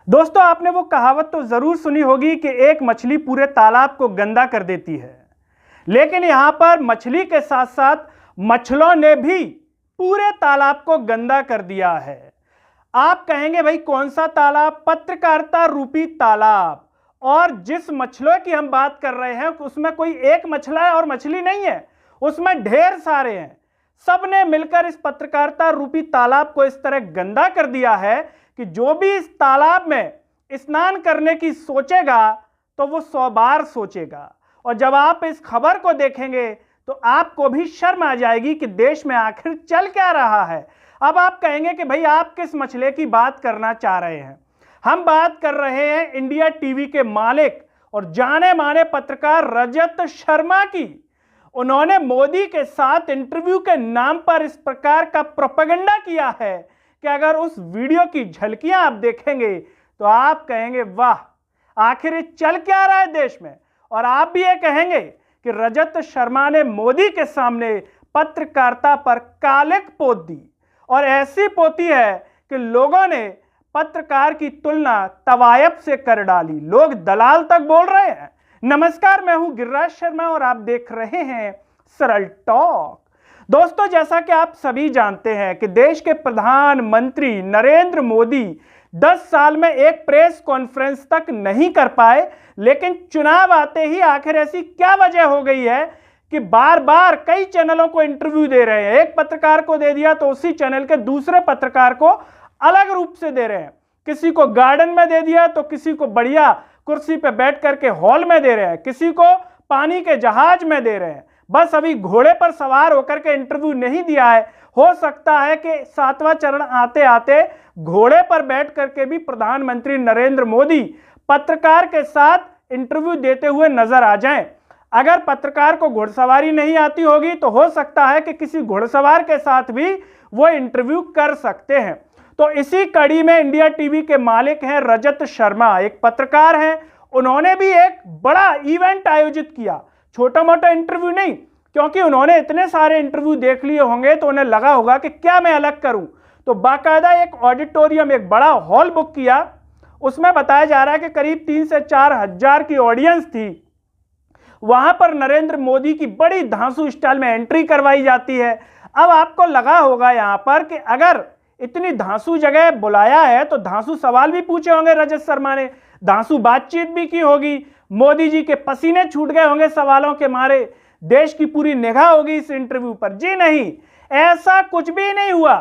दोस्तों, आपने वो कहावत तो जरूर सुनी होगी कि एक मछली पूरे तालाब को गंदा कर देती है। लेकिन यहां पर मछली के साथ साथ मछलों ने भी पूरे तालाब को गंदा कर दिया है। आप कहेंगे भाई कौन सा तालाब? पत्रकारिता रूपी तालाब। और जिस मछलों की हम बात कर रहे हैं उसमें कोई एक मछला है और मछली नहीं है, उसमें ढेर सारे हैं। सबने मिलकर इस पत्रकारिता रूपी तालाब को इस तरह गंदा कर दिया है कि जो भी इस तालाब में स्नान करने की सोचेगा तो वो 100 बार सोचेगा। और जब आप इस खबर को देखेंगे तो आपको भी शर्म आ जाएगी कि देश में आखिर चल क्या रहा है। अब आप कहेंगे कि भाई आप किस मसले की बात करना चाह रहे हैं? हम बात कर रहे हैं इंडिया टीवी के मालिक और जाने माने पत्रकार रजत शर्मा की। उन्होंने मोदी के साथ इंटरव्यू के नाम पर इस प्रकार का प्रोपेगेंडा किया है कि अगर उस वीडियो की झलकियां आप देखेंगे तो आप कहेंगे वाह, आखिर ये चल क्या रहा है देश में। और आप भी ये कहेंगे कि रजत शर्मा ने मोदी के सामने पत्रकारिता पर कालिक पोत दी, और ऐसी पोती है कि लोगों ने पत्रकार की तुलना तवायब से कर डाली। लोग दलाल तक बोल रहे हैं। नमस्कार, मैं हूं गिरिराज शर्मा और आप देख रहे हैं सरल टॉक। दोस्तों, जैसा कि आप सभी जानते हैं कि देश के प्रधानमंत्री नरेंद्र मोदी 10 साल में एक प्रेस कॉन्फ्रेंस तक नहीं कर पाए, लेकिन चुनाव आते ही आखिर ऐसी क्या वजह हो गई है कि बार बार कई चैनलों को इंटरव्यू दे रहे हैं। एक पत्रकार को दे दिया तो उसी चैनल के दूसरे पत्रकार को अलग रूप से दे रहे हैं। किसी को गार्डन में दे दिया तो किसी को बढ़िया कुर्सी पे बैठ करके हॉल में दे रहे हैं, किसी को पानी के जहाज में दे रहे हैं। बस अभी घोड़े पर सवार होकर के इंटरव्यू नहीं दिया है। हो सकता है कि 7वां चरण आते आते घोड़े पर बैठ करके भी प्रधानमंत्री नरेंद्र मोदी पत्रकार के साथ इंटरव्यू देते हुए नजर आ जाएं। अगर पत्रकार को घुड़सवारी नहीं आती होगी तो हो सकता है कि किसी घुड़सवार के साथ भी वो इंटरव्यू कर सकते हैं। तो इसी कड़ी में इंडिया टीवी के मालिक हैं रजत शर्मा, एक पत्रकार हैं। उन्होंने भी एक बड़ा इवेंट आयोजित किया, छोटा मोटा इंटरव्यू नहीं, क्योंकि उन्होंने इतने सारे इंटरव्यू देख लिए होंगे तो उन्हें लगा होगा कि क्या मैं अलग करूं। तो बाकायदा एक ऑडिटोरियम, एक बड़ा हॉल बुक किया। उसमें बताया जा रहा है कि करीब 3 से 4 हजार की ऑडियंस थी। वहां पर नरेंद्र मोदी की बड़ी धांसू स्टाइल में एंट्री करवाई जाती है। अब आपको लगा होगा यहां पर कि अगर इतनी धांसू जगह बुलाया है तो धांसू सवाल भी पूछे होंगे रजत शर्मा ने, धांसू बातचीत भी की होगी, मोदी जी के पसीने छूट गए होंगे सवालों के मारे, देश की पूरी निगाह होगी इस इंटरव्यू पर। जी नहीं, ऐसा कुछ भी नहीं हुआ।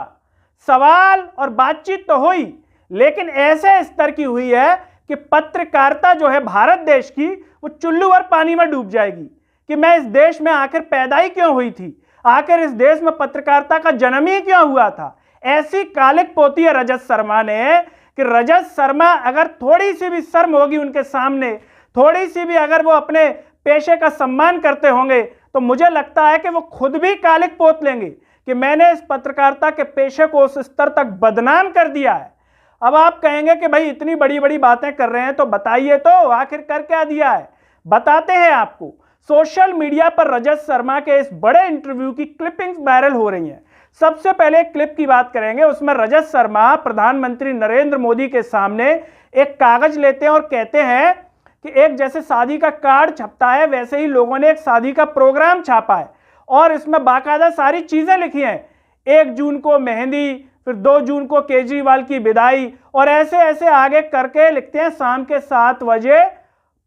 सवाल और बातचीत तो हुई, लेकिन ऐसे स्तर की हुई है कि पत्रकारिता जो है भारत देश की, वो चुल्लू और पानी में डूब जाएगी कि मैं इस देश में आखिर पैदा ही क्यों हुई थी, आखिर इस देश में पत्रकारिता का जन्म ही क्यों हुआ था। ऐसी कालिक पोती है रजत शर्मा ने कि रजत शर्मा अगर थोड़ी सी भी शर्म होगी उनके सामने, थोड़ी सी भी अगर वो अपने पेशे का सम्मान करते होंगे तो मुझे लगता है कि वो खुद भी कालिक पोत लेंगे कि मैंने इस पत्रकारिता के पेशे को उस स्तर तक बदनाम कर दिया है। अब आप कहेंगे कि भाई इतनी बड़ी बड़ी बातें कर रहे हैं तो बताइए तो आखिर कर क्या दिया है। बताते हैं आपको। सोशल मीडिया पर रजत शर्मा के इस बड़े इंटरव्यू की क्लिपिंग्स वायरल हो रही हैं। सबसे पहले एक क्लिप की बात करेंगे। उसमें रजत शर्मा प्रधानमंत्री नरेंद्र मोदी के सामने एक कागज लेते हैं और कहते हैं कि एक जैसे शादी का कार्ड छपता है वैसे ही लोगों ने एक शादी का प्रोग्राम छापा है, और इसमें बाकायदा सारी चीजें लिखी हैं। 1 जून को मेहंदी, फिर 2 जून को केजरीवाल की विदाई, और ऐसे ऐसे आगे करके लिखते हैं शाम के 7 बजे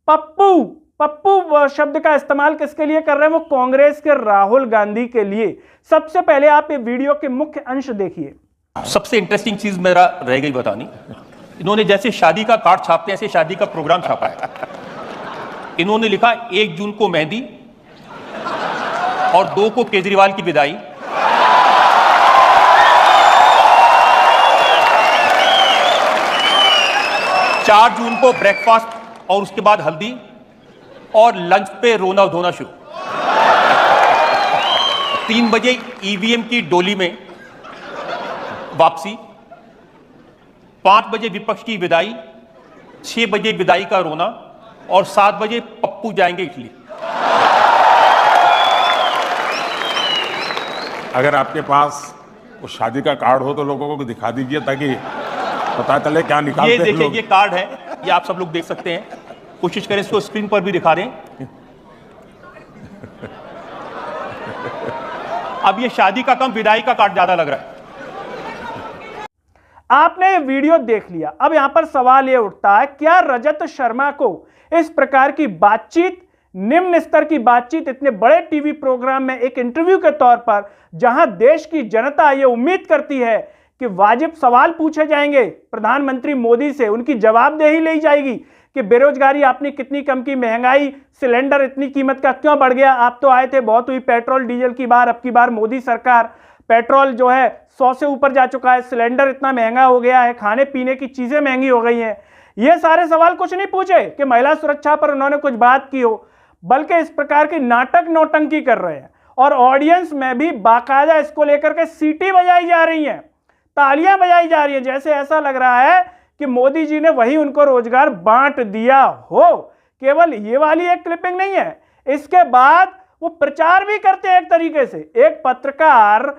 पप्पू। पप्पू शब्द का इस्तेमाल किसके लिए कर रहे हैं? वो कांग्रेस के राहुल गांधी के लिए। सबसे पहले आप ये वीडियो के मुख्य अंश देखिए। सबसे इंटरेस्टिंग चीज मेरा रह गई बतानी, इन्होंने जैसे शादी का कार्ड छापते हैं ऐसे शादी का प्रोग्राम छापा है। इन्होंने लिखा 1 जून को मेहंदी और 2 को केजरीवाल की विदाई, 4 जून को ब्रेकफास्ट और उसके बाद हल्दी, और लंच पे रोना धोना शुरू। 3 बजे ईवीएम की डोली में वापसी, 5 बजे विपक्ष की विदाई, 6 बजे विदाई का रोना, और 7 बजे पप्पू जाएंगे इटली। अगर आपके पास वो शादी का कार्ड हो तो लोगों को दिखा दीजिए ताकि पता चले क्या निकालते ये हैं देखिए, लोग। ये कार्ड है, ये आप सब लोग देख सकते हैं। कोशिश करें इसको स्क्रीन पर भी दिखा दें। अब ये शादी का कम विदाई का कार्ड ज्यादा लग रहा है। आपने ये वीडियो देख लिया। अब यहां पर सवाल यह उठता है, क्या रजत शर्मा को इस प्रकार की बातचीत, निम्न स्तर की बातचीत, इतने बड़े टीवी प्रोग्राम में एक इंटरव्यू के तौर पर, जहां देश की जनता यह उम्मीद करती है कि वाजिब सवाल पूछे जाएंगे प्रधानमंत्री मोदी से, उनकी जवाबदेही ली जाएगी कि बेरोजगारी आपने कितनी कम की, महंगाई, सिलेंडर इतनी कीमत का क्यों बढ़ गया, आप तो आए थे, बहुत हुई पेट्रोल डीजल की बार, अब की बार मोदी सरकार, पेट्रोल जो है 100 से ऊपर जा चुका है, सिलेंडर इतना महंगा हो गया है, खाने पीने की चीजें महंगी हो गई हैं। ये सारे सवाल कुछ नहीं पूछे कि महिला सुरक्षा पर उन्होंने कुछ बात की हो, बल्कि इस प्रकार की नाटक नौटंकी कर रहे हैं। और ऑडियंस में भी बाकायदा इसको लेकर के सीटी बजाई जा रही हैं, तालियां बजाई जा रही हैं, जैसे ऐसा लग रहा है कि मोदी जी ने वही उनको रोजगार बांट दिया हो। केवल ये वाली एक क्लिपिंग नहीं है, इसके बाद वो प्रचार भी करते हैं एक तरीके से। एक पत्रकार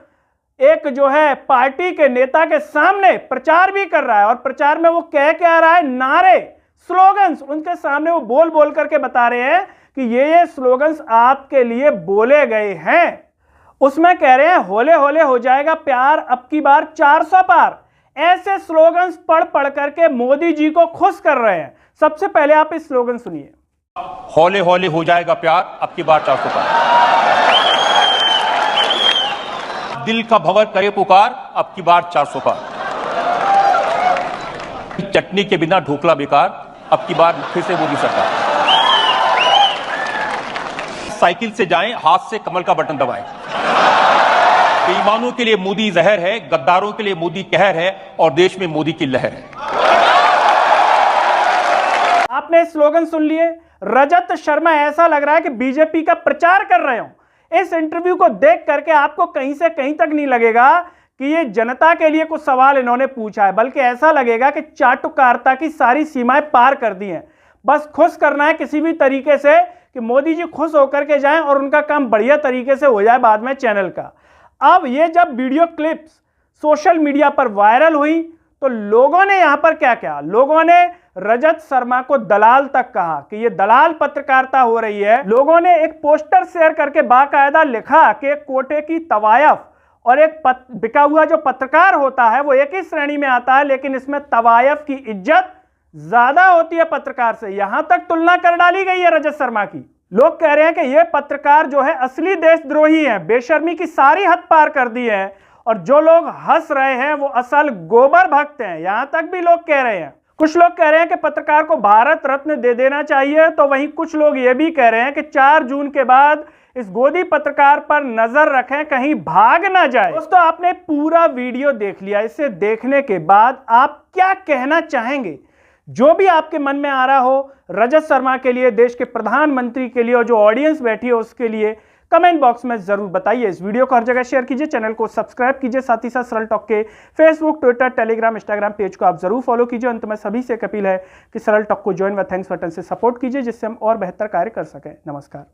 एक जो है पार्टी के नेता के सामने प्रचार भी कर रहा है, और प्रचार में वो कह के आ रहा है, नारे, स्लोगन्स उनके सामने वो बोल बोल करके बता रहे हैं कि ये स्लोगन्स आपके लिए बोले गए हैं। उसमें कह रहे हैं, होले होले हो जाएगा प्यार, अब की बार 400 पार। ऐसे स्लोगन्स पढ़ पढ़ करके मोदी जी को खुश कर रहे हैं। सबसे पहले आप इस स्लोगन सुनिए। हौले हौले हो जाएगा प्यार, अब की बार 400 पार। दिल का भंवर करे पुकार, अब की बार 400 पार। चटनी के बिना ढोकला बेकार, अब की बार फिर से मोदी सरकार। साइकिल से जाएं, हाथ से कमल का बटन दबाएं। बेईमानों के लिए मोदी जहर है, गद्दारों के लिए मोदी कहर है, और देश में मोदी की लहर है। आपने स्लोगन सुन लिए। रजत शर्मा ऐसा लग रहा है कि बीजेपी का प्रचार कर रहे हो। इस इंटरव्यू को देख करके आपको कहीं से कहीं तक नहीं लगेगा कि ये जनता के लिए कुछ सवाल इन्होंने पूछा है, बल्कि ऐसा लगेगा कि चाटुकारिता की सारी सीमाएं पार कर दी हैं। बस खुश करना है किसी भी तरीके से कि मोदी जी खुश होकर के जाएं और उनका काम बढ़िया तरीके से हो जाए बाद में चैनल का। अब ये जब वीडियो क्लिप्स सोशल मीडिया पर वायरल हुई तो लोगों ने यहां पर क्या किया, लोगों ने रजत शर्मा को दलाल तक कहा कि ये दलाल पत्रकारिता हो रही है। लोगों ने एक पोस्टर शेयर करके बाकायदा लिखा कि एक कोटे की तवायफ और एक बिका हुआ जो पत्रकार होता है वो एक ही श्रेणी में आता है, लेकिन इसमें तवायफ की इज्जत ज्यादा होती है पत्रकार से। यहां तक तुलना कर डाली गई है रजत शर्मा की। लोग कह रहे हैं कि ये पत्रकार जो है असली देशद्रोही है, बेशर्मी की सारी हद पार कर दी है, और जो लोग हंस रहे हैं वो असल गोबर भक्त हैं, यहां तक भी लोग कह रहे हैं। कुछ लोग कह रहे हैं कि पत्रकार को भारत रत्न दे देना चाहिए, तो वहीं कुछ लोग ये भी कह रहे हैं कि 4 जून के बाद इस गोदी पत्रकार पर नजर रखें, कहीं भाग ना जाए। दोस्तों, आपने पूरा वीडियो देख लिया। इसे देखने के बाद आप क्या कहना चाहेंगे? जो भी आपके मन में आ रहा हो रजत शर्मा के लिए, देश के प्रधानमंत्री के लिए, और जो ऑडियंस बैठी है उसके लिए, कमेंट बॉक्स में जरूर बताइए। इस वीडियो को हर जगह शेयर कीजिए, चैनल को सब्सक्राइब कीजिए, साथ ही साथ सरल टॉक के Facebook, Twitter, Telegram, Instagram page को आप जरूर फॉलो कीजिए। अंत में सभी से एक अपील है कि सरल टॉक को ज्वाइन व थैंक्स बटन से सपोर्ट कीजिए, जिससे हम और बेहतर कार्य कर सकें। नमस्कार।